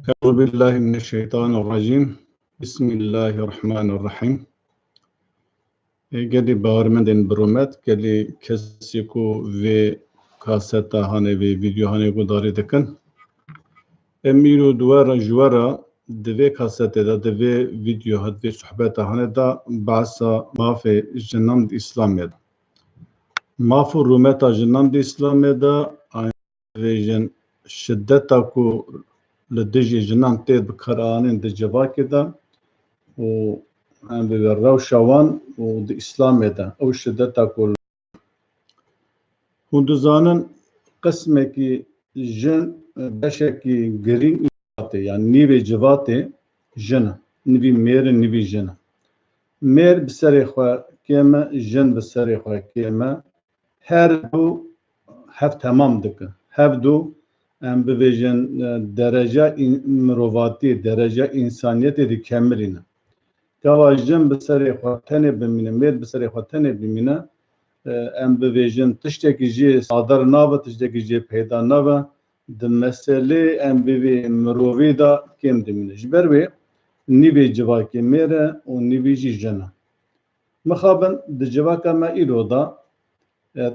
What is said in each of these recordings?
أعوذ بالله من الشيطان الرجيم بسم الله الرحمن الرحيم قدي بارمندن برومت قدي كسيكو في كاسيتا هاني في فيديو هاني قداري دكن أميرو دوارا جوارا دوي كاسيتا دا دوي فيديو هاد في صحبتا هاني دا بعصا ما في جنان الإسلامي دا ما في رومتا جنان الإسلامي دا في شدتا كو لدجي جنان تيد بكرانين دي جواكي دا و عم بيراو شوان و دي إسلامي دا أو شدتا كل هندوزانن قسمه كي جن بشكي جرين يعني نيبي جواتي جنة نبي مير نبي جنة مير بسري خوا كيما جن بسري خوا كيما هر دو هف تمام دك هف دو ام بویژن درجه مروواتی درجه انسانیت دی کمرینه کواجن بسری خاطنه بمینه میر بسری خاطنه بمینه ام بویژن تشتکی جی صادر نابه تشتکی جی پیدا نابه د مسئله ام بوی مرووی دا کم دمینه جبر وی نیوی جواکی میره و نیوی جی جنه مخابن د جواکا ما ایرو دا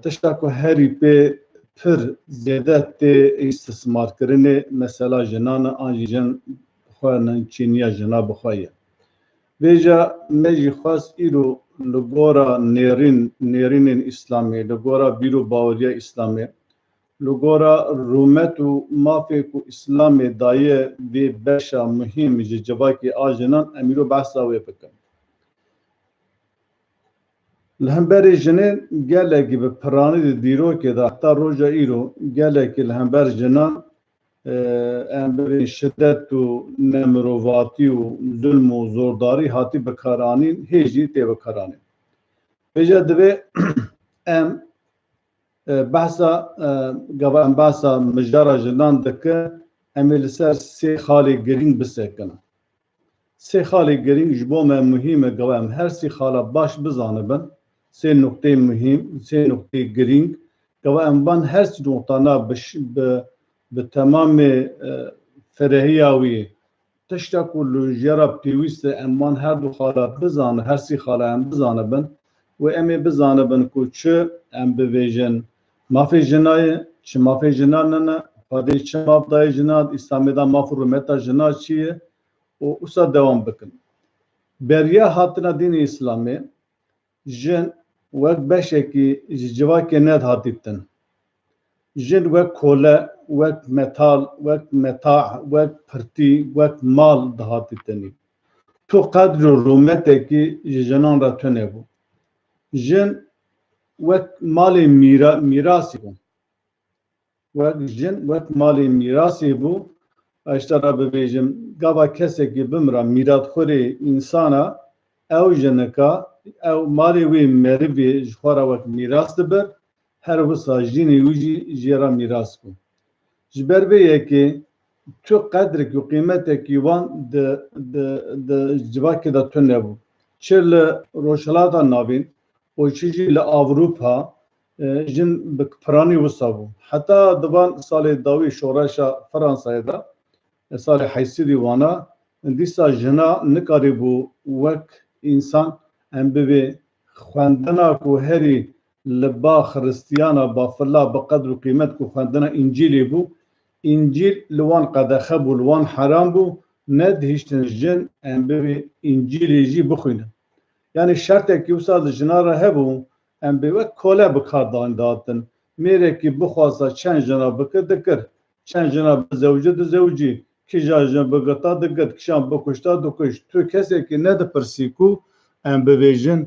تشتاکو هری پی پر زیاده تی استثمار کرنه مثلا جنان آنجی جن خوانن چینیا جنا بخوایه ویجا میجی خواست ایرو لگورا نیرین اسلامی لگورا بیرو باوریا اسلامی لگورا رومت و مافی کو اسلامی دایه وی بشا مهم جواکی آجنان امیرو بحثا وی بکن لهمبر جنین گله کی به پرانی دیرو که حتی روزا ایرو گله کی لهمبر جنان امر شدت و نمرواتی و ظلم و زورداری هاتی بکارانین هیچی تی بکارانین. بجد به ام بحثا گوام بحثا مجرا جنان دکه امیل سر سی خالی گرینگ بسکنه. سی خالی گرینگ جبوم مهمه گوام هر سی خالا باش بزانه بن. سه نقطه مهم سه نقطه گرینگ که امبان هر سی نقطانا به تمام فرهیاوی تشتاکو لجرا پیوست امبان هر دو خاله بزانه هر سی خاله ام بزانه بن و امی بزانه بن که چه ام بویژن مافی جنای چه مافی جنانه خواهده چه مافدای جناد اسلامی دا مافی رومتا جناد چیه و اوسا دوام بکن بریا حاطنا دین اسلامی جن وقت بشكي جواك ند هاتيتن جن وقت كولا وقت متال وقت متاع وقت برتي وقت مال دهاتيتني تو قدر رومتك جنان را تنبو جن وقت مال ميراثي بو وقت جن وقت مال ميراثي بو اشترى ببيجم قابا كسكي بمرا ميراث خوري انسانا او جنكا او مالی وی مروی جخورا وقت میراث دبر هر وسا جینی ویجی جیرا میراث کو جبر بیه که تو قدر کی قیمت کی وان د جواکی دا تو نبو چل روشلادا نابین و چیجی ل اوروپا جن بکپرانی وسابو حتی دوان سال داوی شورشا فرانسای دا سال حیثی وانا دیسا جنا نکاری بو وک انسان ام بی خواندنا کو هری لبا خريستيانا بافلا بقدر قيمت کو خواندنا انجيلي بو انجيل لوان قد خبو لوان حرام بو ند هشتن جن ام بی انجيلي جي بخوينه يعني شرط كي وصل جناره هبو ام بي كولا بكاردان داتن ميري كي بخواسا چند جنا بكدكر چند جنا زوجه زوجي كي جاجن بغتا دقت كشان بكشتا دكش تو كسي كي ند پرسيكو ام بویژن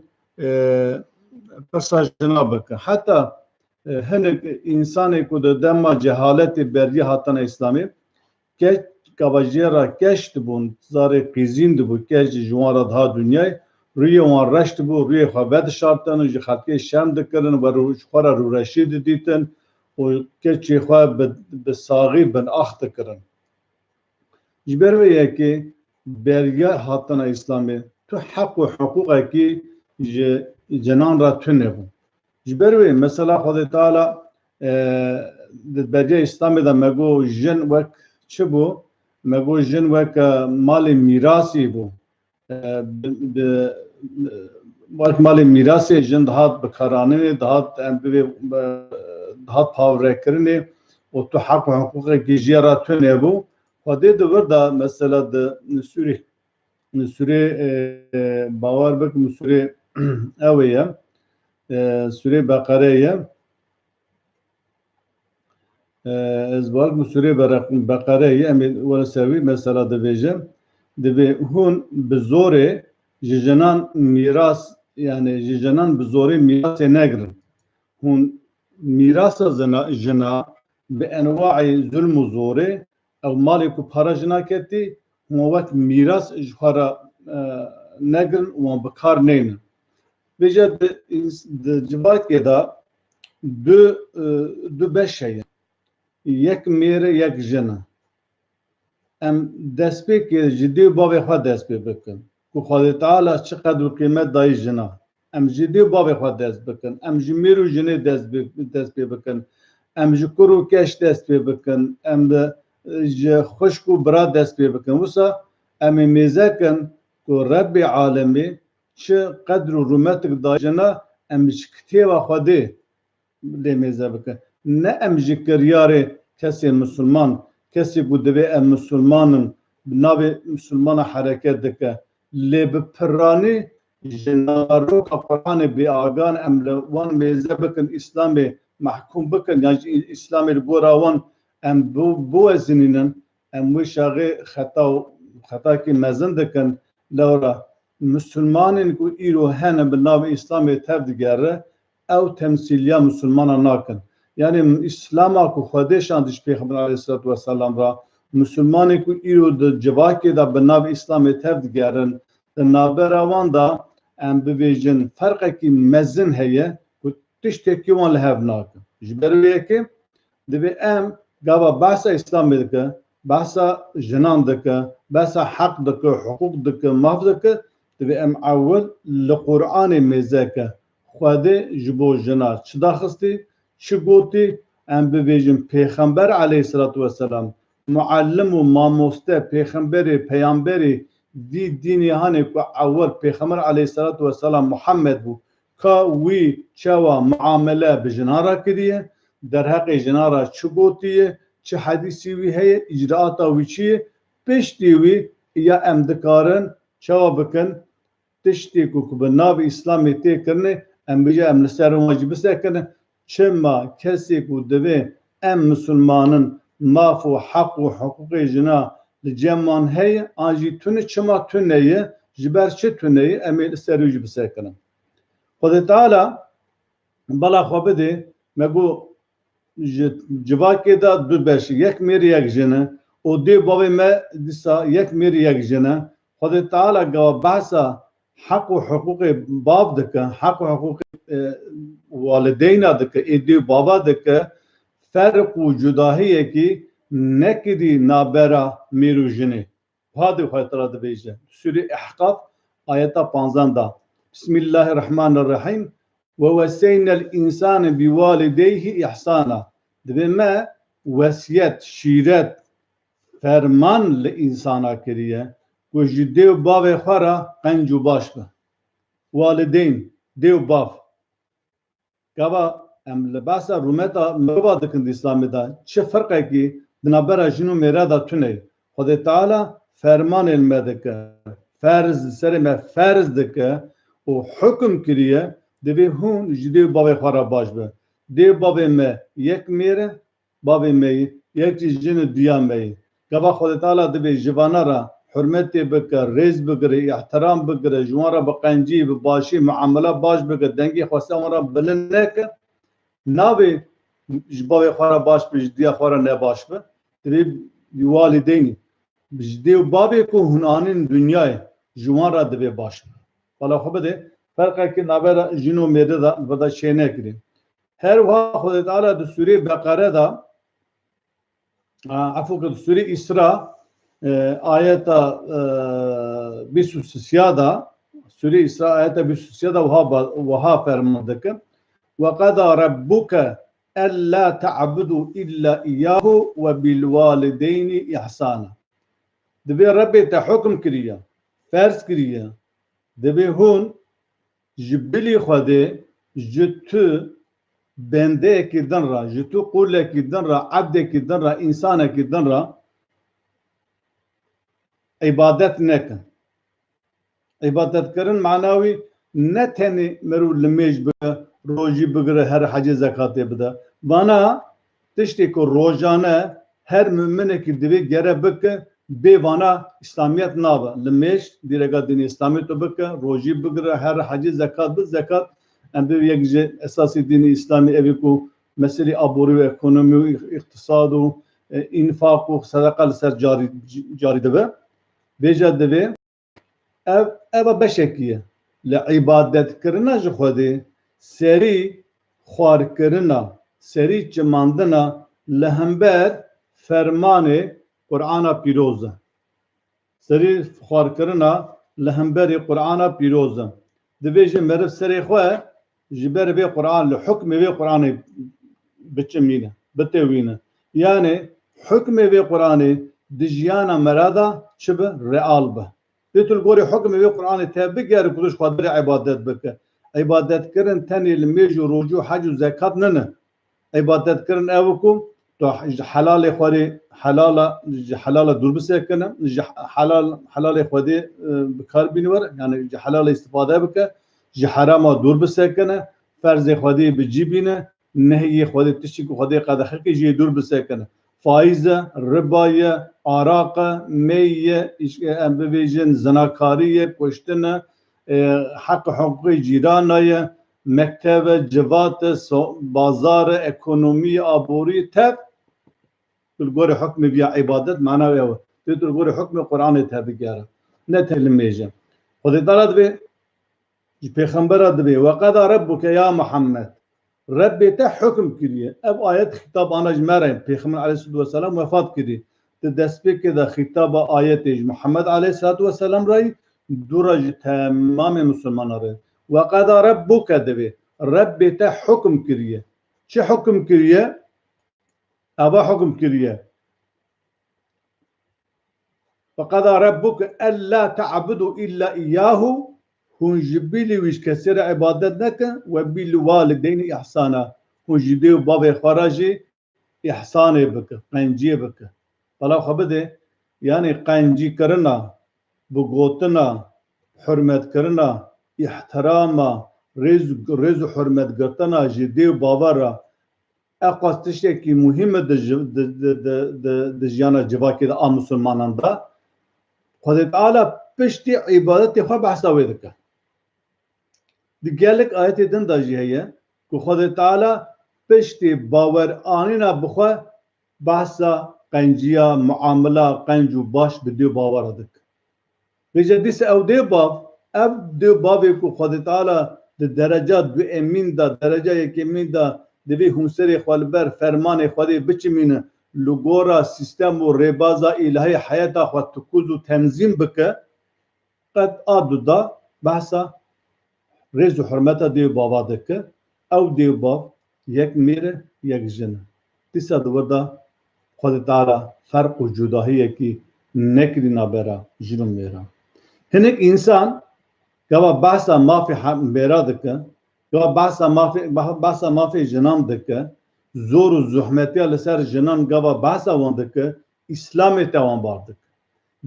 پرسا جنابك حتى هنك انساني كود دما جهالت بري هاتن اسلامي که کواجیرا کشت بون زاره قیزیند بو که جوان ده دنیا روی وان رشت بو روی خوابت شارتن و خطی شم دکرن و روش خورا رو رشید دیتن و که چی خواه به ساغی بن اخت کرن جبرویه که بریا هاتن اسلامي تو حق و حقوقه کی جنان را تنبو جبروی مثلا خدا تعالی بریا اسلامی دا مگو جن وک چه بو مگو جن وک مال میراثی بو وقت مال میراثی جن دهات بکارانه دهات دهات پاور کرنه و تو حق و حقوق گیجیرا تو نبو خودی دور دا مثلا د سوره باور بکم سوره اویه سوره بقره از بالك سوره بقره امي ولا سوي مثلا دبيجه دبي هون بزوره جنان ميراث يعني جنان بزوره ميراث نقر هون ميراث جنا بانواع ظلم وزوره او مالك وبارجنا كتي هو وقت ميراث جفرا نقر وبكار نين بيجا جبات كده دو بشيء یک میر یک جنه ام دست پی که جدی باب خود دست پی بکن که خدا تعالی چقدر قیمت دای جنه ام جدی باب خود دست بکن ام جمیر و جنه دست پی بکن ام جکر و کش دست پی بکن ام خشک و برا دست پی بکن وسا ام میزه کن که رب عالمی چه قدر و رومتک دای جنه ام جکتی و خوده میزه بکن نه ام جکریاره کسی مسلمان کسی بوده به ام مسلمانن ناوی مسلمان حرکت دکه لب پرانی جنارو که قرآن بی آگان ام وان میزه بکن اسلام محکوم بکن یعنی اسلام بورا وان ام بو ازنینن ام وشاقی خطا کی مزن دکن لورا مسلمانین کو ایرو هنه بناوی اسلام تبدیگره او تمثیلیا مسلمان ناکن yani İslam'a ku Xwedêşan diş Pêxember aleyhissalatu vesselam ra Müslümanê ku îro di civakê da bi nav İslamê tev digerin di navbera wan da em bibêjin ferqekî mezin heye ku tiştekî wan li hev nakin ji ber wê yekê divê em gava behsa İslamê dike behsa jinan dike behsa heq dike hukuk dike mav dike divê em ewil li Qur'anê mêzeke Xwedê ji bo jina çi daxistî چه گوتی ام ببیجیم پیغمبر علیه الصلاة والسلام معلم و ماموسته پیغمبری پیامبری دینی هانی که اول پیغمبر علیه الصلاة والسلام محمد بود که وی چوا معامله به جنارا کردیه در حق جنارا چه گوتیه چه حدیثی وی هی اجراعاتا وی چیه پشتی وی یا ام دکارن چوا بکن تشتی که به ناو اسلامی تی کرنه ام بجا ام لسر واجب سکنه چما کسی کو دوی ام مسلمانن مافو حق و حقوق جنا لجمان هی آنجی تونه چما تونه جبر چه تونه امیل سروج بسکنم خدا تعالی بلا خواب ده مگو جواکی دا دو بش یک میر یک جنه و دی بابی ما دیسا یک میر یک جنه خدا تعالی گوا بحثا حق و حقوق باب دکه حق و حقوق والدین دکه ایدی بابا دکه فرق و جداهیه کی نکدی نابرا میرو جنه هادی خاطر ده بیجه سوره احقاف آیت 15 دا بسم الله الرحمن الرحیم و وصینا الانسان بوالديه احسانا ده ما وصیت شیرت فرمان لانسانا کریه و دیو باو خورا قنجو باش به والدین دیو باو گاوا ام لباسا رومتا مبا دکند اسلامی دا چه فرقه کی بنابرا جنو میرا دا تونه خدا تعالی فرمان المدکه فرض سر ما فرض دکه و حکم کریه دوی هون دیو باو خورا باش به دیو باو ما یک میره باو ما یک جن دیا می گاوا خدا تعالی دوی جوانا را حرمتی بکر ریز بگره احترام بگره جوان را بقنجی باشی معامله باش بگره دنگی خواسته اون را بلند نکه ناوی جباوی خواه باش بجدی خواه نباش به دوی والدینی بجدی و بابی که هنانین دنیای جوان را دوی باش به والا خوب ده فرقه که ناوی را جنو میره دا بدا شی نکریم هر وقت خود تعالی دو سوره بقره دا عفو که سوره اسراء آیت 23 دا سوره اسراء آیت 23 دا وها فرمانده که وقضى ربك ألا تعبدوا إلا إياه وبالوالدين إحسانا دبی ربی تا حکم کریه فرض کریه دبی هون جبلی خواده جتو بنده کی دن را جتو قول کی دن را عبد کی دن را انسان کی دن را عبادت نکن عبادت کرن معناوی نه تنی مرو لمیج بگه روزی بگره هر حج زکات بده وانا تشتی کو روزانه her mümine ki divi gere bike be vana İslamiyet nava lemeş direga dini İslamiyet bike roji bigre her hacı zekat bu zekat em bir yekce esası dini İslami evi ku mesele aburu ekonomi iktisadu infak sadaka ser cari deve beja deve ev beşekiye le ibadet kirina ji xwedê serî xwar kirina serî çimandina li hember فرمان قرآن پیروز سری خوار کرنا لهمبری قرآن پیروز دویجه مرف سری خواه جبر به قرآن لحکم به قرآن بچمینه بتوینه یعنی حکم به قرآن دجیانا مرادا چب رئال به بیتول گوری حکم به قرآن تابع گره کدوش خاطر عبادت بکه عبادت کرن تنی لمیجو روجو حج و زکات ننه عبادت کرن اوکم تو حلال خوری حلال دور بسکنه حلال خودی بکار بینور یعنی حلال استفاده بکه حرام دور بسکنه فرض خودی بجی بینه نهی خودی تشی خودی قدخه کی جی دور بسکنه فایز ربای عراق می ام بویژن زناکاری کشتن حق حقوق جیرانای مکتب جوات بازار اکونومی آبوری تب تقول حكم بيا عبادت معناه هو تقول حكم القرآن تابعه نتلميجه خذ طلب بيخمبر دبي وقد ربك يا محمد ربي ته حكم كريه اب آيات خطاب انا جمره بيخمبر عليه الصلاه والسلام وفات كدي تدسبي كده خطاب آيات محمد عليه الصلاه والسلام راي درج تمام مسلمان راي وقد ربك دبي ربي ته حكم كريه شو حكم كريه أبا حكم كريه فقضى ربك ألا تعبدوا إلا إياه هون جبيلي ويش كسر عبادتك وبالوالدين إحسانا هون جديو بابا خراجي إحساني بك قنجي بك فلا خبده يعني قنجي كرنا بقوتنا حرمت كرنا احتراما رز حرمت قرتنا جديو بابا را اقاستشی که مهمه د جیانا جواکی د عام مسلمانان دا خدا تعالی پشتی عبادت خو بحثا ویدکه دیگلک آیت دن دا جیه که خدا تعالی پشتی باور آنینا بخوا بحثا قنجیا معامله قنجو باش بدیو باور دک بیجا دیس او دیو باب اب دیو بابی که خدا تعالی د درجات دو امین دا درجه یک امین دا دوی همسری خالبر فرمان خودی بچمینه لگورا سیستم و ربازا الهی حیات خود تکوز و تنظیم بکه قد آدو دا بحثا رز و حرمت دیو بابا دکه او دیو باب یک میره یک جنه تیسا دور دا خود تعالی فرق و جداهیه که نکری نبرا جنم میرا هنک انسان که بحثا مافی میرا دکه یا بحثا مافی جنان دکه زور و زحمتی لسر جنان گوا بحثا وان دکه اسلام توان باردک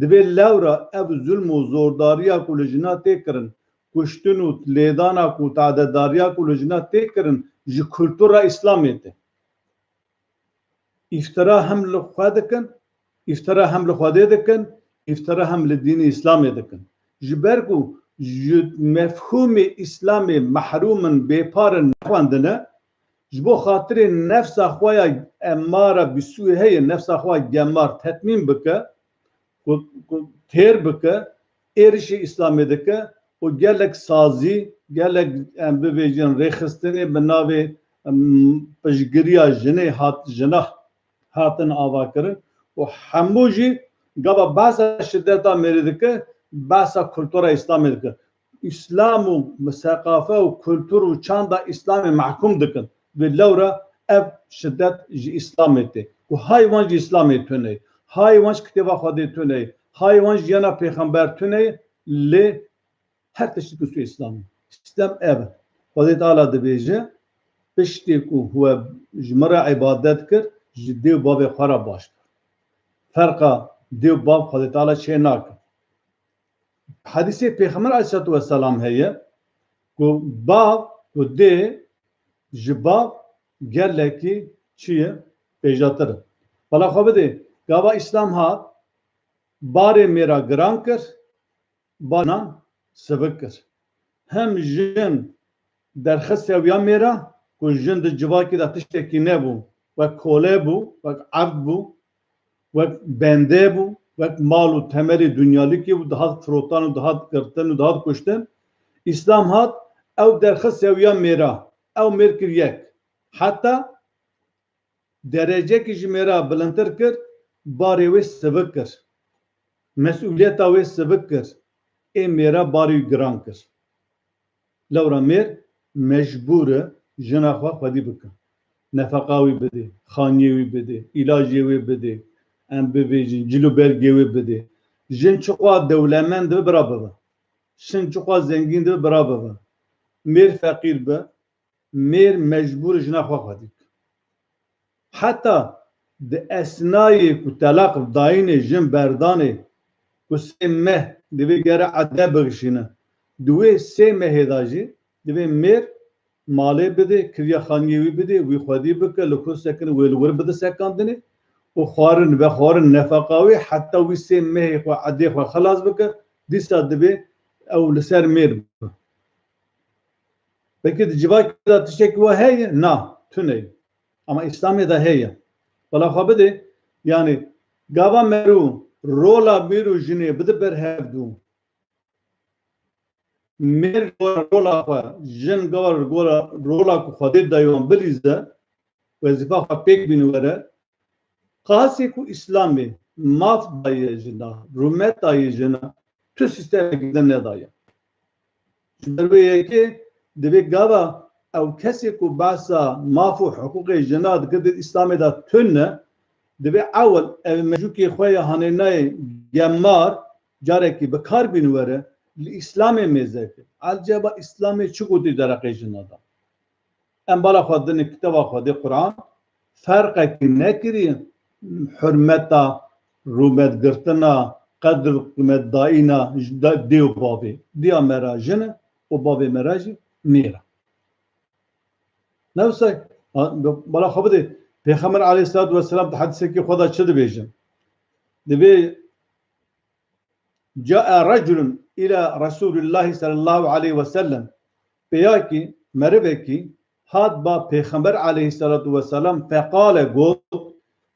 دبی لورا اب ظلم و زورداریا کو لجنا تکرن کشتن و لیدانا کو تعداداریا کو لجنا تکرن جی کلتورا اسلامی ته افترا هم لخوادکن افترا هم لخواده دکن افترا هم لدین اسلامی دکن جبرگو مفهوم اسلام محروم بپار نخواندنه جبو خاطر نفس خوایا اماره بسوی هی نفس خوایا گمار تطمیم بکه تیر بکه ایرش اسلامی دکه و گلک سازی گلک ببیجن ریخستنی بناوی پشگریا جنه هاتن آوا کرن و هموجی گابا باسا شدتا میری دکه باسا کلتورا اسلامی دکن اسلام و ثقافه و کلتور و چاندا اسلام محکوم دکن و لورا اب شدت جی اسلامی ته و های وان جی اسلامی تونه های وانش کتابا خودی تونه hayvan jiyana peygamber tüne le her teşvik su İslam. İslam ev. Hazreti Allah dibêje piştî ku huve jmara ibadet kir ji dêw bavê xwe re baş. Ferqa dêw bav Hazreti Allah çê nake. Hadîsê Peygamber aleyhissalatu vesselam heye ku bav ku dê ji bav gelekî çi ye pêjatir e. Bala xwe bidê gava İslam hat barê mêra giran kir bana sivik kir. Hem jin derxesteviya mêra ku jin di civakî de tiştekî nebû wek kolê bû wek ebd bû wek bendê bû wek mal û temelî dunyalikî û dihat firotan û dihat girtin û dihat kuştin İslam hat ew derxesteviya mêra ew mêr kir yek heta derecekî ji mêra bilindtir kir barê wê sivik kir mesuliyeta wê sivik kir ê mêra barî giran kir lewra mêr mecbûr e jina xwe xwedî bikin nefeqa wî bidê xaniyê wî bidê îlacê wê bidê em bibêjin cilûbergê wê bidê jin çi xwe dewlemend dibe bira bibe jin çi xwe zengîn dibe bira bibe mêr feqîr be mêr mecbûr jina xwe xwedî bike heta di esnayê ku telaq dayînê jin berdanê ku sê meh divê gere ede bixşîne di wê sê mehê da jî divê mêr malê bide kiriya xaniyê wî bide wî xwedî bike li ku sekin wê li wir bide sekandinê û xwarin ve xwarin nefeqa wê heta wî sê mehê xwe edê xwe xelas bike dîsa divê ew li ser mêr bibe belkî di civakê da tiştekî we heye na tune ama İslamê de heye bala xwe bidê yani gava merû rola mêr û jinê bide berhevdû mêr rola xwe jin gava rola ku xwedê daye wan bilîze wezîfa xwe pêk bîne were qasê ku İslamê maf daye jina rûmet daye jina tu sistemekî de nedaye ji ber wê yekê divê gava ew kesê ku behsa maf û hiqûqê jina dike di İslamê de tune ne divê ewil ev mecûkê xwe ya hanênayê gemar carekî bi kar bîne were li İslamê mêzekir elceba İslamê çi gotî dereqê jina da em bala xwe dinê kitaba xwedê Qur'an ferqekî nekiriye hürmeta rûmetgirtina qedr qîmet dayîna dê û bavê diya mera jin e û bavê mera jî mêr e newse bala xwe bidê Peygamber aleyhissalatu vesselam di hedisekî xwe da çi dibêjin dibê ca'a reculun ila Resulillahi sallallahu aleyhi ve sellem peyakî merivekî hat ba Peygamber aleyhissalatu vesselam feqale got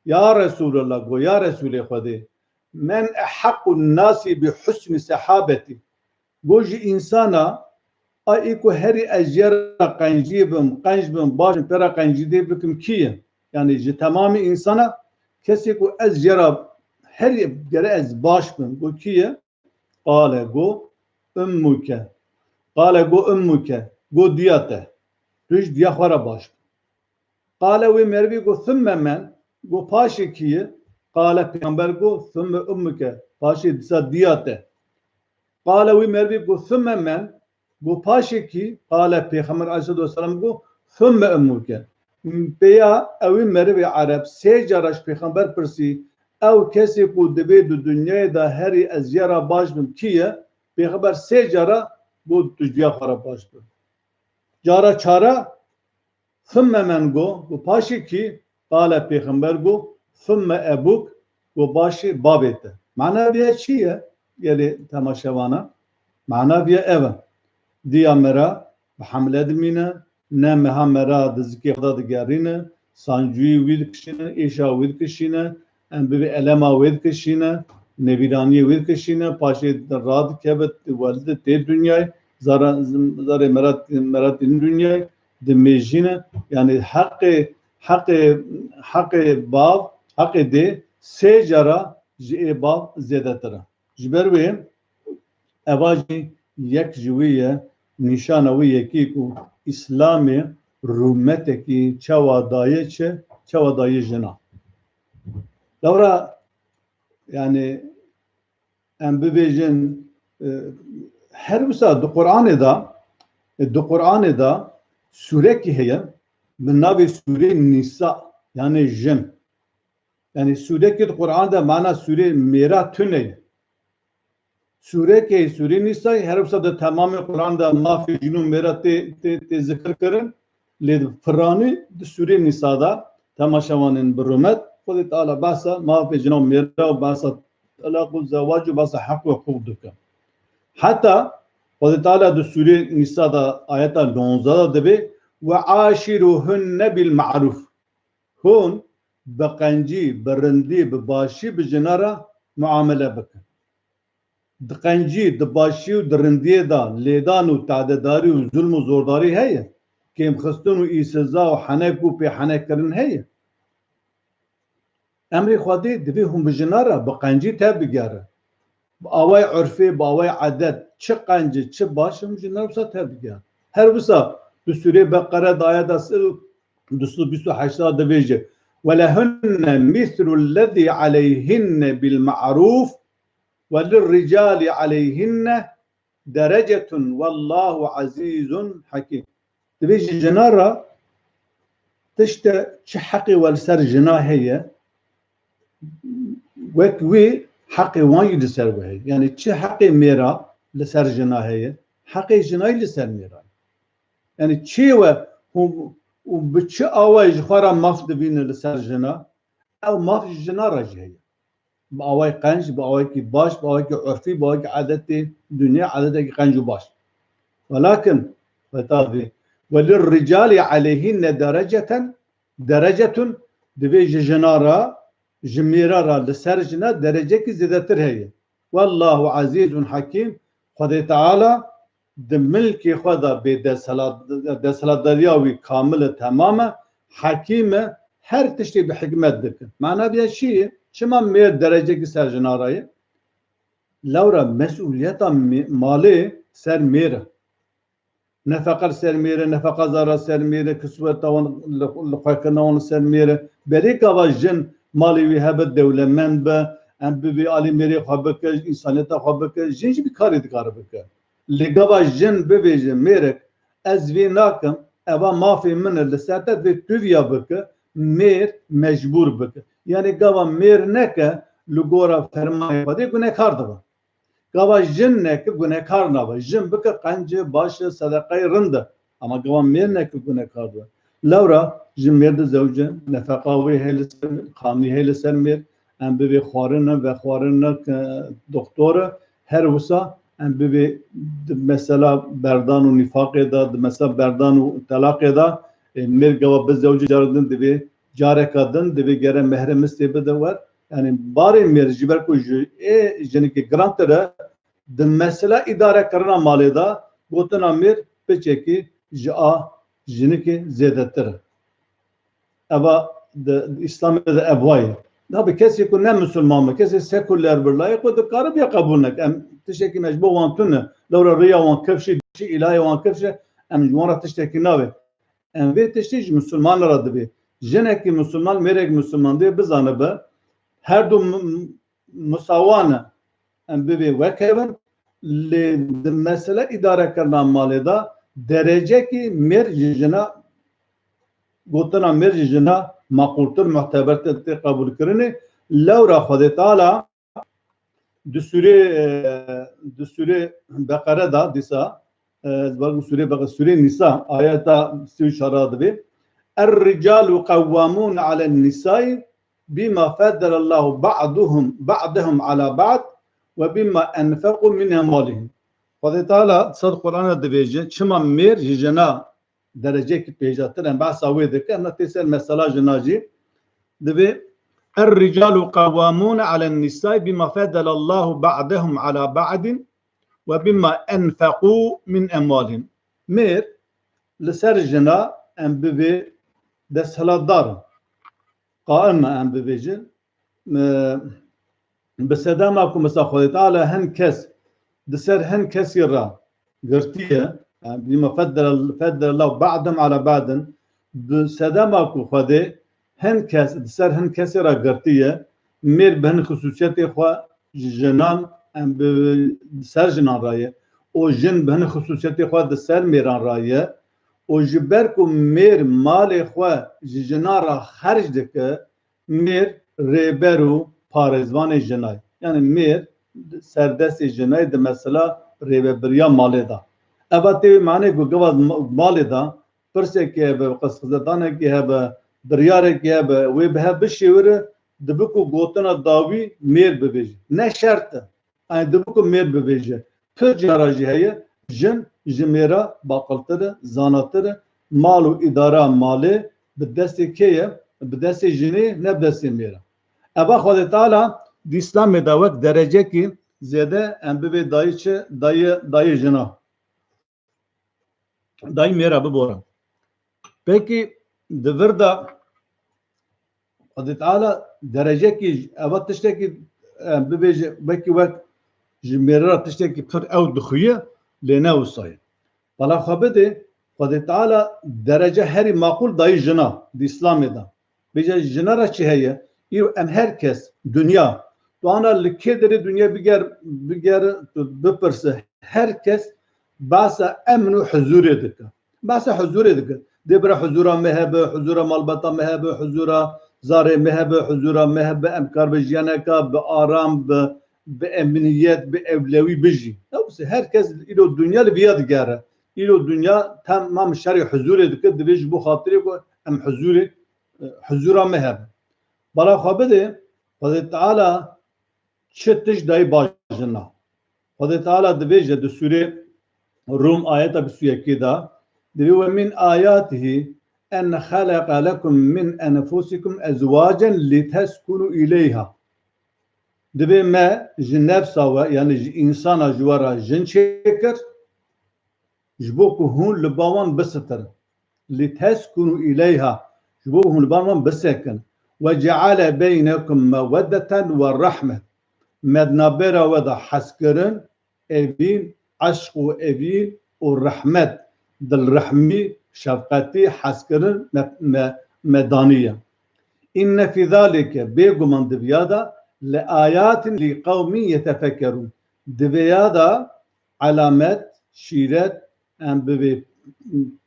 ya Resulallah go ya Resulê Xwedê men ehaqqun nasi bi husni sahabeti go ji insana ay ku herî ez jera qencî bim qenc bim baş pera qencîdê bikim kî ye yani ji temamî insana kesê ku ez jera herî gere ez baş bim go kî ye qale go ummuke qale go ummuke go diya te tu ji diya xwe re baş qale wê merivî go thumme men go paşê kî ye qale peygamber go thumme ummuke paşê disa diya te qale wê merivî go thumme men go paşê kî qale peygamber aleyhissalatu vesselam go thumme ummuke peya ew merivî ereb sê cara ji peygamber pirsî ew kesê ku dibe du dünyayê da herî ez jera baş bim kî ye peygamber sê cara bu tu diya xwe re baş bir cara çara thumme men go go paşê kî qale peygamber go thumme ebuk go başê bavê te manaviya çi ye gelê temaşevana manaviya ev e diya mera bi hemle dimîne ne meha mera di zikê xwe da digerîne sancûyî wî dikişîne êşa wî dikişîne em bivê elema wê dikişîne nevîraniyê wê dikişîne paşê radikeve welide tê dünyayê zarê mera tînin dünyayê dimêjîne yani heqê bav heqê dê sê cara ji ê bav zêdetir e ji ber wê eva jî yek ji wî ye nîşana wî yekî ku İslamê rûmetekî çawa daye çi çawa daye jina lewra yani ام ببیجن هر وسا دو قرآن دا سوره کی هي من ناوی سوره نساء yani jin yani sure ki Kur'an da mana sure mera tüne sure ki sure nisa her vsa da tamamı Kur'an da mafi jinun mera te zikr kırın le frani de sure nisa da tamaşavanın birumet Kudü Teala basa mafi jinun mera basa talaqu zavacu basa hak ve hukuk hatta Kudü Teala de sure nisa da ayeta 19 da be ve aşiruhunne bil ma'ruf hon بقنجی برندی بباشی بجنارا معامله بکن دقنجی دباشی و درندی دا لیدان و تعداداری و ظلم و زورداری هیه که امخستون و ایسزا و حنک و پی حنک کرن هیه امری خواهدی دبی هم بجنارا بقنجی تا بگاره با آوای عرفی با آوای عدد چه قنجی چه باش هم بجنارا بسا تا بگاره هر بسا دو سوره بقره دایت اصل دستو بیستو حشتا دبیجه ولهن مثل الذي عليهن بالمعروف وللرجال عليهن درجة والله عزيز حكيم تبيجي جنارة تشتا حقي والسر جنا هي وكوي حقي وايد لسر وهي يعني حقي ميرا لسر جنا هي حقي جناي لسر ميرا يعني هم وبتش أواي خورا مفد بين السرجنا أو مفد جنا رجعي بأواي قنج بأواي كي باش بأواي كي عرفي بأواي كي عادتي دنيا عادتي كي قنج باش ولكن فتاضي وللرجال عليهن درجة دبيج جنارا جميرارا لسرجنا درجة كي زيادتر هي والله عزيز حكيم قد تعالى دملکی خدا به دستلات دریاوی کامل تمامه حکیمه هر تشتی به حکمت دکن معنی بیا چیه؟ شما میر درجه کی سر جنارایه لورا مسئولیتا مالی سر میره نفقر سر میره نفقه زارا سر میره کسوت تاون لخوکرناون سر میره بری که جن مالی وی هبت دولمند به ام بی آلی میری خواه بکر انسانیتا خواه بکر جنجی بی کاری دکار بکر لگوا جن ببیجه میرک از وی ناکم اوا مافی من لساتت وی تویا بکه میر مجبور بکه یعنی گوا میر نکه لگورا فرمای خودی گناه کار دوا گوا جن نکه گناه کار نوا جن بکه قنجه باشه صدقه رنده اما گوا میر نکه گناه کار دوا لورا جن میر ده زوجه نفقاوی هیل سر خامی هیل سر میر ام ببی خوارنه و خوارنه دکتوره هر وسا ام ببی مثلا بردان و نفاق دا مثلا بردان و طلاق دا مرگوا بزوجی جاردن دبی جاره کردن دبی گره محرم استیبه دوار yani bari merciber ko jeni ki grantere de mesela idare karına malida gotan amir peçeki ja jeni ki zedetir ava de İslam'da evvay da bir kesi ko ne Müslüman mı kesi seküler birliği ko da karı bir kabulnek em tişeki mecbu wan tune lawra riya wan kefşi ilahi wan kefşi em jwara tişeki nave em ve tişeki Müslümanlara da bir jeneki Müslüman merek Müslüman diye bizanı be her du musavana em bebe vekevin le mesele idare karna malida derece ki mercina gotana mercina maqultur muhtebertir kabul kirine lawra Xwedê Teala di Sûre Beqere da dîsa Sûre Nîsa ayeta 33 dibe Er-ricalu qawwamûn ale'n-nisâ'i bima feddelallahu ba'dahum ala ba'd ve bima enfaqu min emwalihim. Xwedê Teala sad Qur'ana dibêje çima mêr ji jina derecekî pêjattir em behsa wê dike em têser mesela jina jî dibe Er-ricalu qawwamûn ale'n-nisâ'i bima feddelallahu ba'dahum ala ba'din ve bima enfaqu min emwalihim. Mêr li ser jina em bibe desthilatdarin قائمة أم ببيجن بسدامة كم مثلا Xwedê Teala هن كس دسر هن كسيرة قرتية بما فدل الله بعضهم على بعض بسدامة كم Xwedê هن كس دسر هن كسيرة قرتية مير بهن خصوصيات إخوة جنان ام سر جنان رایه او جن بهن خصوصیت خود سر میران رایه او جبر کو میر مال خو جنا را خرج دکه میر ریبرو پارزوان جنای یعنی میر سردست جنای ده مثلا ریبریا مال دا اباتی معنی گو گواز مال دا پرسه که به قصدانه که به بریاره که به وی به بشوره دبکو گوتنا داوی میر ببیجه نه شرطه yani dibku mer bibêje pir cara jî heye jin ji mêra baqiltir e zanatir e mal û îdara malê bi destê kê ye bi destê jinê ne bi destê mêra eva Xwedê Teala di İslamê de wek derecekî zêde em bibê dayî çi dayê jina dayî mêra bibora pêkî di vir de Xwedê Teala derecekî eva tiştekî em bibêje wekî wek جميرات تشتكي بفر أو دخية لنا وصايا بلا خبده قد تعالى درجة هري معقول داي جنا دي إسلام ده بيجا جنا را چه هي يو ام herkes dünya doğana likederi dünya biger bipırsa herkes basa emnu huzur edik basa huzur edik debra huzura mehebe huzura malbata mehebe huzura zare mehebe huzura mehebe emkar bejanaka be aram be بأمنيات بأولوي بيجي بس هركز إلى الدنيا اللي بياد جاره إلى الدنيا تمام شرع حضوري دكتور بيج بو خاطري أم حضورا مهب بلا خبده خد تعالى شتش داي باجنا خد تعالى دبيج السورة روم آيات بسوية كده دبي ومن آياته أن خلق لكم من أنفسكم أزواجا لتسكنوا إليها دبي ما جنفسا يعني إنسانا جوارا جن شكر جبوكو هون لباوان بستر لتسكنوا إليها جبوكو هون لباوان بسكن وجعل بينكم مودة والرحمة مدنا بيرا ودا حسكرن أبين عشق وأبين والرحمة دل رحمي شفقتي حسكرن مدانية إن في ذلك بيقو من دبيادا لآيات لقوم يتفكرون دبيادا علامات شيرت ام ببي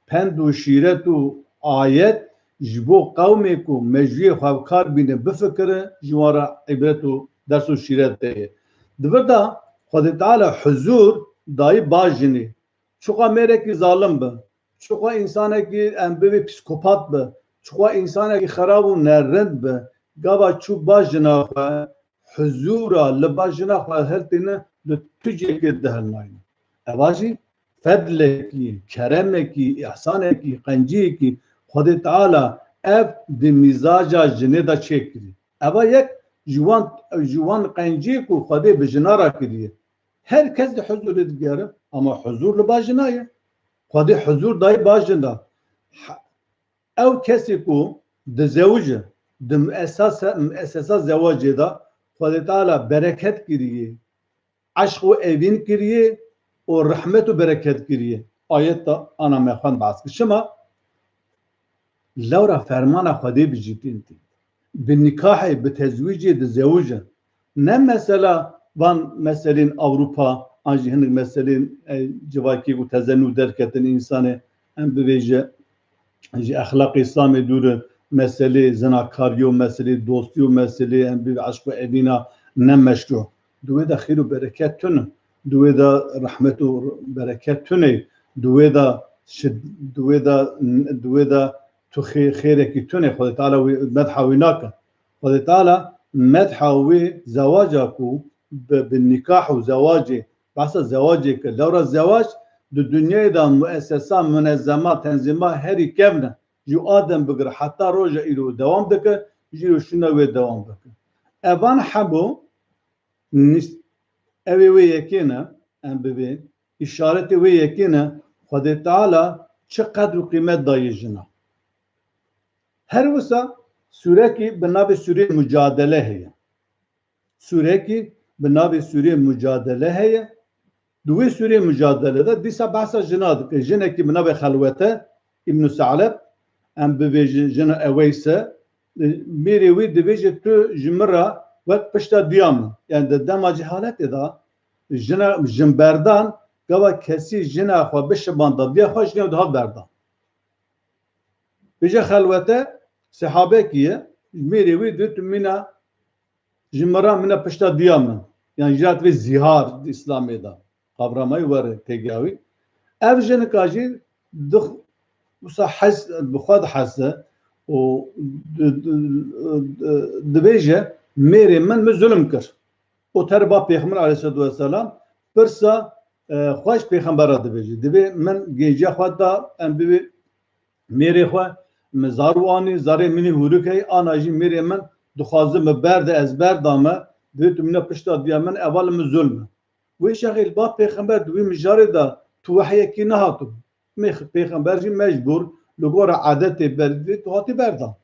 پند و شيرت و آيات جبو قومكو مجوي خوكار بين بفكر جوارا عبرت و درس و شيرت ده دبدا خود تعالى حضور داي باجني چوقا ميركي ظالم به چوقا انسانكي ام ببي پسيكوپات به چوقا انسانكي خراب و نرند به گاوا چو باجنا حضورا لباجنا خالتنا لتجيك الدهلناين أواجي فضلك كرمك إحسانك قنجيك خد تعالى أف بمزاجا جندا شكري أوا يك جوان قنجيك وخد بجنارا كدي هر كز حضور دياره أما حضور لباجنايا خد حضور داي باجنا أو كسيكو دزوجه دم أساسا زواج ده خدا تعالی برکت کریه عشق و اوین کریه و رحمت و برکت کریه آیت تا انا میخوان باز شما لورا فرمان خدا بجیتین به نکاح به تزویج زوج نه مثلا وان مثلا اوروپا آنجی هنگ مثلا جواکی و تزنو درکتن انسان ام بویجه اخلاق اسلامی دوره mesele zinakariyo mesele dostiyo mesele em bir aşk ve evina ne meşru duve da xeyr u bereket tune duve da rahmet u bereket tune duve da tu xeyreki tune Xwedê Teala wê medha wê nake Xwedê Teala medha wê zewaca ku bi nikah û zewacê bahsa zewacê kir lewra zewac di dunyayê da müessesa münezzema tenzîma herî kevne جو آدم بگره حتی روزه ایرو دوام دکه جو شنو و دوام دکه اوان حبو نیست اوی وی یکینه ام ببین اشارت وی یکینه خدا تعالی چقدر قیمت دایی جنا هر وسا سوره کی بنابه سوره مجادله هي سوره کی بنابه سوره مجادله هي دوی سوره مجادله ده دیسا بحثا جنا دکه جنه کی بنابه خلوته ابن ثعلب ام ببیجن جنا اویسه میری وی دبیجه تو جمره وقت پشتا دیام یعنی دما جهالت ادا jina jimberdan gava kesi jina xwe bişibanda diye xwe jina daha berdan bije xelwete sahabekiye mêrê wî dit mina jimara mina pişta diya min yani jirat ve zihar İslamê da kavramayı were têgihawî ev jinika jî wisa hez bi xwe diheze û dibêje mêrê min zulm kir û terba Pêxember aleyhissalatu vesselam pirsa xweş pêxembera dibêje divê min gêjiya xwe da em bibê mêrê xwe min zar wanî zarê minî hûrikey ana jî mêrê min dixwazim me berde ez berda me divê tu mine pişta diya min eval min zulm wê şexîl ba pêxember di wî mijarê da tu wehyekî nehatû pêxember jî mecbûr li gora adetê berdî tu hatî berdan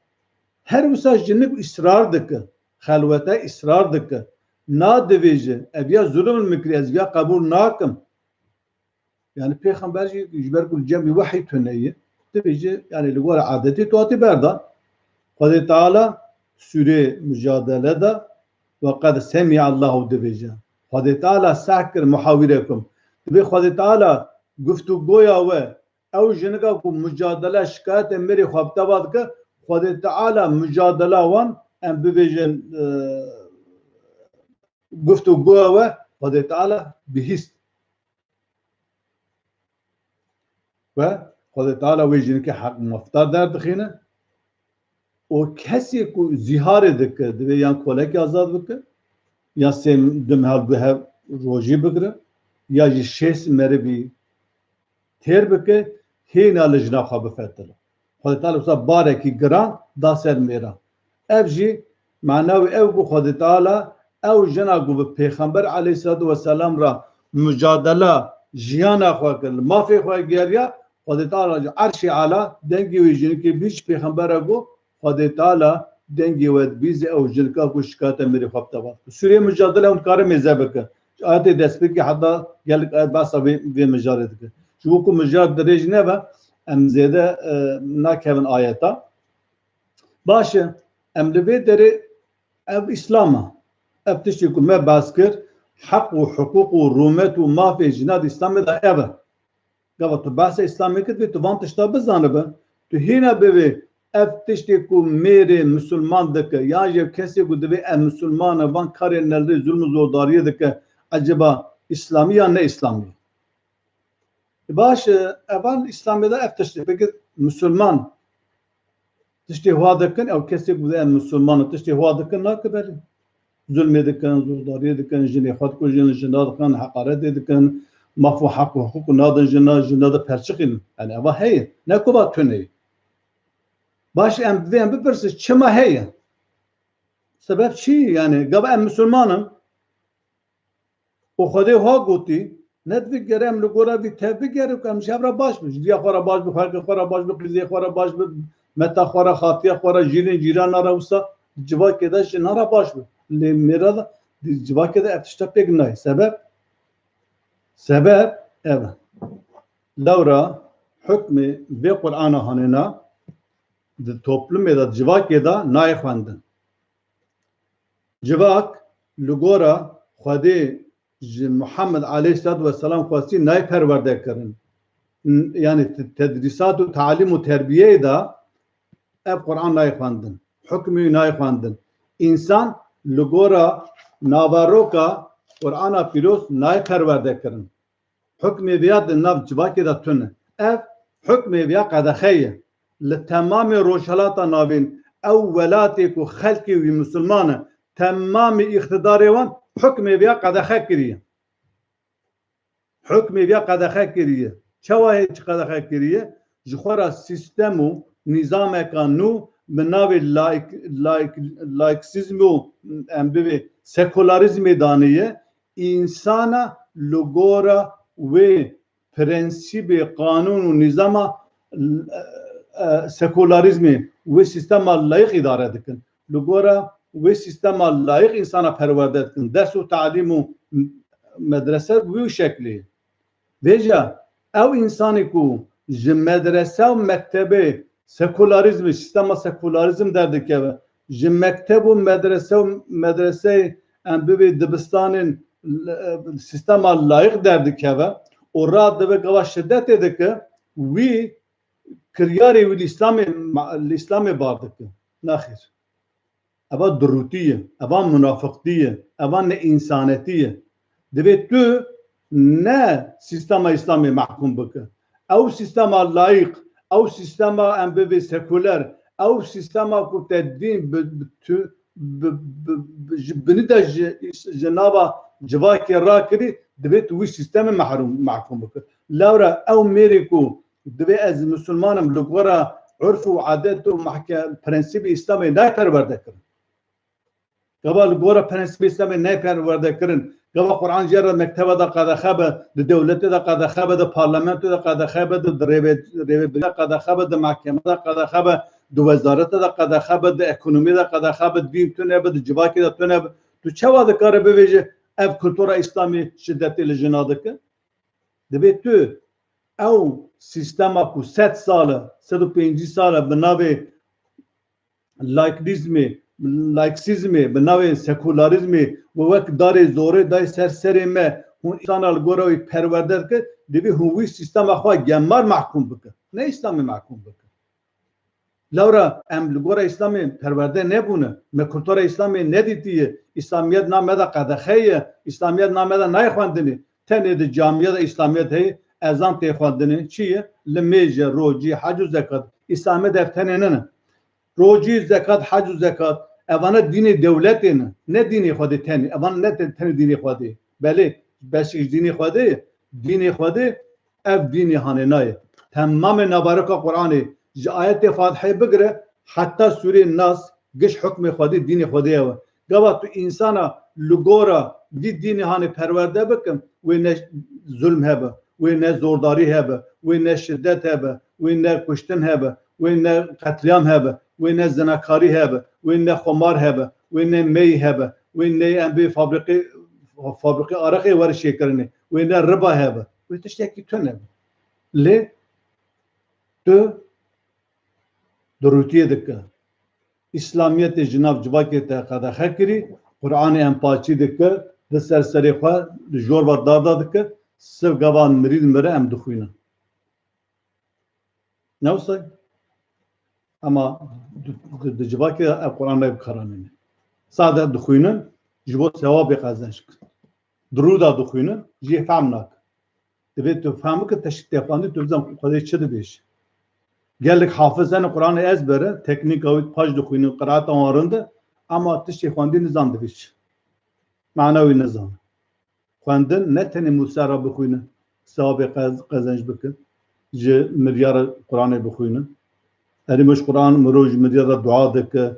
her wisa jinik îsrar dike xelwete îsrar dike nadivêje ev ya zulm mikirî ez ya qebûl nakim yani pêxember jî ji ber ku cemî wehyî tuneyê divêje yani li gora adetê tu hatî berdan Xwedê Teala Sûrê Mücadele da ve qed semî Allahu divêje Xwedê Teala seh kir muhawîrekum divê Xwedê Teala guftûgoya we ew jinika ku mücadele şikayetê mêrê xwe bi teva dike Xwedê Teala mücadela wan em bibêjin guftûgoya we Xwedê Teala bihîst ve Xwedê Teala wê jinikê heq maftar derdixîne û kesê ku zîharê dike divê yan kolekî azad bike ya sêm dim hev bi hev rojî bigire ya jî şês merivî têr bike hêna li jina xwe bifetire Xwedê Teala wisa barekî giran da ser mêran ev jî mena wî ew bû Xwedê Teala ew jina ku bi Pêxember aleyhissalatu vesselam ra mücadela jiyana xwe kir li mafê xwe geriya Xwedê Teala ji erşê ala dengê wê jinikê bî pêxembera got Xwedê Teala dengê we bîzê ew jinika ku şikayeta mêrê xwe bi teva dike Sûriyê mücadele ew dikare mêze bike ayetê destpêkî heta gelek ayet behsa vê mijarê dike ji bo ku mijar dirêj nebe em zêde nakevin ayeta baş e em li vê derê ev İslam e ev tiştê ku me behs kir heq û hiqûq û rûmet û mafê jina di İslamê da ev e gava tu behsa İslamê kir tu van tişta bizanibe tu hîna bivê ev tiştê ku mêrê Müslüman dike yan jî kesê ku divê ev Müslüman e van karê nelrê zulm û zordariyê dike eceba İslamî ya ne İslamî baş evan İslamê da ev tiştê peki Müslüman tiştê hwa dikin ew kesê ku ev Müslüman tiştê hwa dikin nake berê zulmê dikin zordariyê dikin jinê xwe dikujin jina dikin heqaretê dikin maf û heq û hiqûq nadin jina da perçixîn yani eva heye ne ku ba tuneyê baş em divê em bipirsin çima heye sebep çi yani gava em Müslümanin û Xwedê ha gotî ne divê gere em li gora vî tevbî gere ku em ji hev re baş bin jidiya xwe re baş bi xelkê xwe re baş bi qîzê xwe re baş bi meta xwe re xatiya xwe re jîrên cîrana re wisa civakê de ji nara baş bi lê mêra da civakê de ev tişta pêk nayê sebep ev e lewra hukmê vê Qur'ana hanêna di toplumê da civakê da nayê xwendin civak li gora Xwedê ji Muhammed aleyhissalatu vesselam xwestî nayê perwerde kirin yani tedrîsat û talîm û terbiyeyê da ev Qur'an nayê xwendin hukmê nayê xwendin însan li gora naveroka Qur'ana pîroz nayê perwerde kirin hukmê vêya di nav civakê da tune ev hukmê vêya qedexê ye li temamê rojhilata navên ew welatê ku xelkê wî Müslüman e temamê îxtidarê wan hukmê vêya qedexe kiriye hukmê vêya qedexe kiriye çawa hê çi qedexe kiriye ji xwe ra sîstem û nîzameka nû bi navê laiksîzm û em bibê sekularizmê danîye însana li gora wê prensîbê qanûn û nîzama sekularizmê wê sîstema layık îdare dikin li gora wê sîstema layık însana perwerde dikin ders û talîm û medrese wî şeklê vêja ew însanê ku ji medrese û mektebê sekularizmê sîstema sekularizm derdikeve ji mekteb û medreseyê em bibê dibistanên سیستما لایق دردک هوا و را دبه گوا شدت دکه وی کریاری وی الاسلام باردک نخیر اوا دروتیه اوا منافقتیه اوا نه انسانیتیه دبه تو نه سیستما اسلامی محکوم بکه او سیستما لایق او سیستما ام به سکولر او سیستما کو تدین بنده جنابا جواکی را کری دبیت وی سیستم محکوم بکه لورا او میریکو دبی از مسلمانم لگورا عرف و عادت و محکم پرنسیب اسلامی نه پرورده کرن قبل لگورا پرنسیب اسلامی نه پرورده کرن قبل قرآن جرا مکتبه دا قد خبه د دولت دا قد خبه د پارلمنت دا قد خبه د ریوی دا قد خبه د محکمه دا قد خبه د وزارت دا قد خبه د اکونومی دا قد خبه دین تونه به د جواکی دا تونه تو چه واده کار بویجه اف کلتور اسلامی شدتی لجناده که دبی تو او سیستما کو 100 ساله 150 ساله به ناوی لایکسیزمی به ناوی سکولاریزمی و وقت داره زوره دای سرسری ما اون انسان الگوروی پرورده که دبی هوی سیستم خواه گمار محکوم بکه نه اسلامی محکوم بکه لورا ام لگورا اسلامی پرورده نبونه مکلتور اسلامی ندیدیه اسلامیت نامه دا قدخیه اسلامیت نامه دا نای خواندنی تنه دا جامعه اسلامیت هی ازان تی خواندنی چیه؟ لمیجه روجی حج و زکات اسلامی دفتنه نه روجی زکات حج و زکات اوانه دین دولته نه دینی خودی تنی اوانه نه تنی دینی خودی بله بسیج دینی خودی اف دینی هانه نای تمام نبارک قرآنی آیت فاتحه بگره حتی سوره الناس گش حکم خودی دین خودی و گوا تو انسان لگورا دی دین هانه پرورده بکن و نه ظلم هبه و نه زورداری هبه و نه شدت هبه و نه کشتن هبه و نه قتلیام هبه و نه زناکاری هبه و نه خمار هبه و نه می هبه و نه ام بی فابریکه عرقی ورشی کرنه و نه ربا هبه و تشتکی تونه لی تو دروتیه دکه اسلامیت جناب جواکی تا قد خکری قرآن امپاچی دکه د سرسری خواه د جور و دادا دکه سو گوان مرید مره ام دخوینه نوستای اما د جواکی قرآن را بکرانه ساده دخوینه جبو ثواب قازنش کن درودا دخوینه جی فهم ناک دبید تو فهمه که تشکیل تفاندی تو بزن خودش چه دبیش geldik hafızanı Kur'an'ı ezbere teknik avit paj dukuyunu qiraat amarında ama tişi xwendin nizam dibiş manavi nizam xwendin ne teni Musa ra bixwîne savabê qezenc bikin ji miryara Kur'anê bixwîne erî Kur'an mirov ji miryara dua dike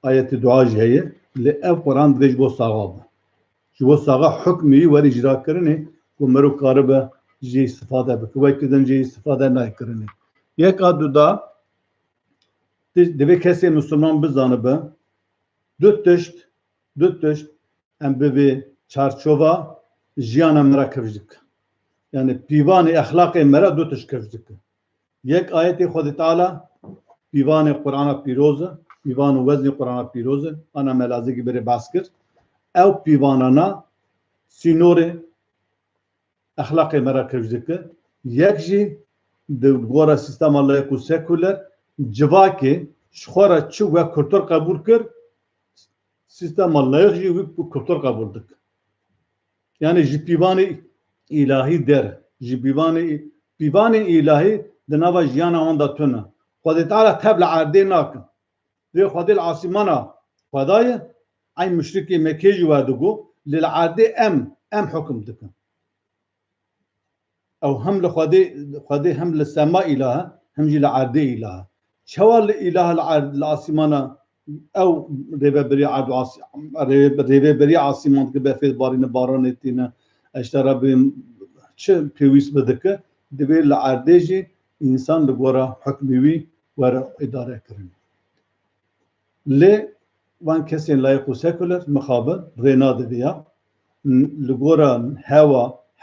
ayetê dua jî heye li ev Kur'an divê ji bo saxa be ji bo saxa hukmî werî icrakirinê ku mirov karibe jî istifade bike wekidin jî istifade nakirinê یک آدودا دوی کسی مسلمان بزنه به دو تشت ام به چارچوبا جیان مرا کردک یعنی دیوان اخلاق مرا دو تشت کردک یک آیت خود تعالی دیوان قرآن پیروزه دیوان وزن قرآن پیروزه آن ملازمی بره باز کرد او دیوانانا سینور اخلاق مرا کردک یک جی د ګوره سیستم الله کو سیکولر جواکه شخوره چو و کلتور قبول کر سیستم الله جی و کلتور قبول دک یعنی جیبان الهی در جیبان الهی د نوا جیان اون دتونه خود تعالی تبع عرض ناک دی خود العاصمنا خدای ای مشرکی مکه جو دگو للعرض ام حکم دک او هم لخوادي هم للسماء إله هم جي لعردي إله شوال إله العاصمانا او ريبه بري عاصمان كبافيد بارين بارانتينا اشترى بهم چه بيويس بدك دبي لعردي جي انسان لغورا حكمي ورا اداره كرن لي وان كسين لايقو سيكولر مخابر رينا دبيا لغورا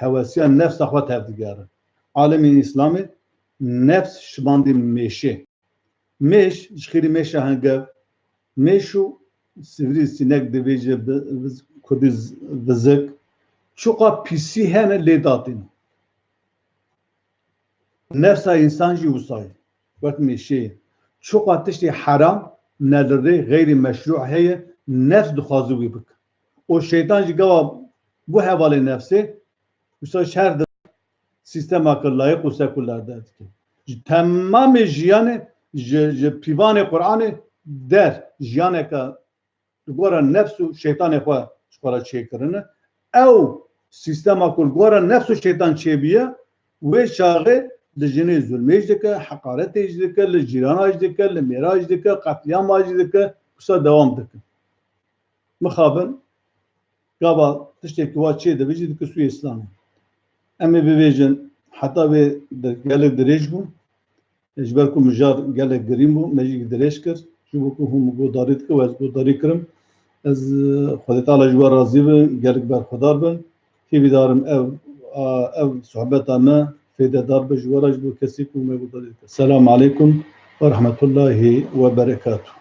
هواسيان نفس اخوات هفدگاره عالم اسلامي نفس شباندي مش شخيري مش هنگه مشو سيفري سينك دبيجه كودز بزك çuqa pisi hene lêdatîn nefsa insan jî wisa wek mêşeyê çuqa tiştê heram nelirê gêrî meşru heye nefs dixwaze wî bike o şeytan jî gava bu hevalê nefsê wisa şer sistema layık û sekûler de dike ji temamê jiyanê ji pîvanê Qur'anê der jiyaneka gora nefs û şeytanê xwe ji xwe re çêkirine ew sistema ku gora nefs û şeytan çêbiye wê çaxê li jinê zulmê jî dike heqaretê jî dike li cîrana jî dike li mêra jî dike qetliyama jî dike wisa dewam dike mixabin gava tiştekî wa çê dibe jî dike sûyê İslamê em ê bibêjin heta wê gelek dirêj bû ji ber ku mijar gelek girîn bû me jî dirêj kir ji bo ku hûn guhdarî dike û ez guhdarî kirim ez Xwedê Teala ji we razî be gelek berxwedar bin hêvî darim ev sohbeta me fêdedar be ji we re ji bo kesî ku me guhdarî dike. Selamu aleykum ve rahmetullahi ve berekatuhu.